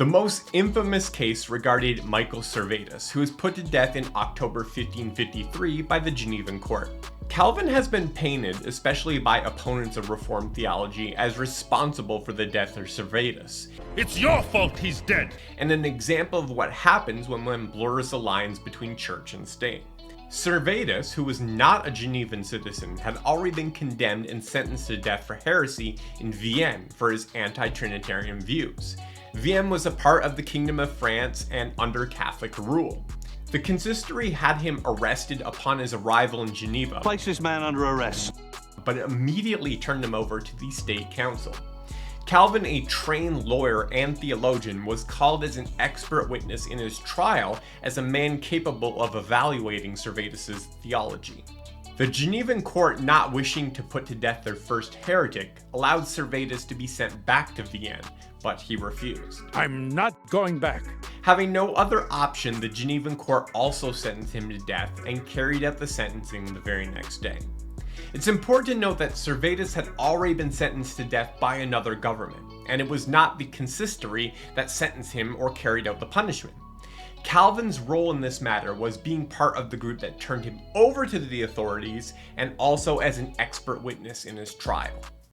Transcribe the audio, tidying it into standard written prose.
The most infamous case regarded Michael Servetus, who was put to death in October 1553 by the Genevan court. Calvin has been painted, especially by opponents of Reformed theology, as responsible for the death of Servetus. It's your fault he's dead! And an example of what happens when one blurs the lines between church and state. Servetus, who was not a Genevan citizen, had already been condemned and sentenced to death for heresy in Vienne for his anti-Trinitarian views. Vienne was a part of the Kingdom of France and under Catholic rule. The consistory had him arrested upon his arrival in Geneva. Place this man under arrest. But immediately turned him over to the state council. Calvin, a trained lawyer and theologian, was called as an expert witness in his trial as a man capable of evaluating Servetus' theology. The Genevan court, not wishing to put to death their first heretic, allowed Servetus to be sent back to Vienne, but he refused. I'm not going back. Having no other option, the Genevan court also sentenced him to death and carried out the sentencing the very next day. It's important to note that Servetus had already been sentenced to death by another government, and it was not the consistory that sentenced him or carried out the punishment. Calvin's role in this matter was being part of the group that turned him over to the authorities and also as an expert witness in his trial.